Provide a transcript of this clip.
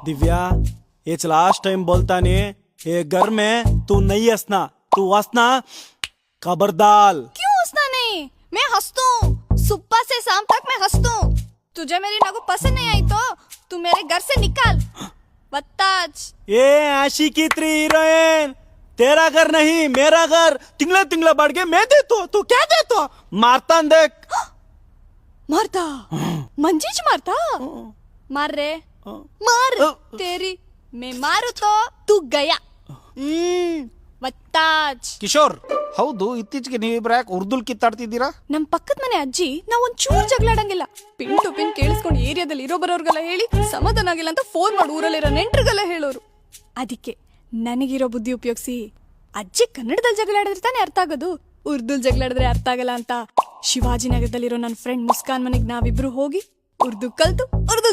दिव्या ये last time बोलता नहीं, ये घर में तू नहीं हंसना, तू हंसना खबरदार। क्यों हंसना नहीं? मैं हंसता हूँ, सुबह से शाम तक मैं हंसता हूँ। तुझे मेरी नगु पसंद नहीं आई तो तू मेरे घर से निकाल। बत्ताज। ये आशिकी 3 हीरोइन, तेरा घर नहीं मेरा घर, तिंगला तिंगला बढ़ के मैं देता, तू क्या देता? मारता देख। मारता? मंजीज मारता? मार रे मार। तेरी मैं मारू तो तू गया। ಬತ್ತಾಜ್. ಕಿಶೋರ್, ಹೌದು ಇತ್ತೀಚೆಗೆ ನೀವಿಬ್ರು ಯಾಕೆ ಉರ್ದುಲ್ ಕಿತ್ತಾಡ್ತಿದ್ದೀರಾ? ನಮ್ ಪಕ್ಕದ ಮನೆ ಅಜ್ಜಿ ನಾವ್ ಒಂದ್ ಚೂರ್ ಜಗಳಾಡಂಗಿಲ್ಲ. ಪಿನ್ ಟು ಪಿನ್ ಕೇಳಿಸ್ಕೊಂಡು ಏರಿಯಾದಲ್ಲಿ ಇರೋ ಬರೋರ್ಗೆಲ್ಲ ಹೇಳಿ ಸಮಾಧಾನ ಆಗಿಲ್ಲ ಅಂತ ಫೋನ್ ಮಾಡಿ ಊರಲ್ಲಿರೋ ನೆಂಟ್ರಿಗೆಲ್ಲ ಹೇಳೋರು. ಅದಕ್ಕೆ ನನಗಿರೋ ಬುದ್ಧಿ ಉಪಯೋಗಿಸಿ ಅಜ್ಜಿ ಕನ್ನಡದಲ್ಲಿ ಜಗಳಾಡಿದ್ರೆ ತಾನೇ ಅರ್ಥ ಆಗೋದು, ಉರ್ದುಲ್ ಜಗಳಾಡಿದ್ರೆ ಅರ್ಥ ಆಗಲ್ಲ ಅಂತ ಶಿವಾಜಿನಗರದಲ್ಲಿರೋ ನನ್ನ ಫ್ರೆಂಡ್ ಮುಸ್ಕಾನ್ ಮನೆಗ್ ನಾವಿಬ್ರು ಹೋಗಿ ಉರ್ದು ಕಲ್ತು ಉರ್ದು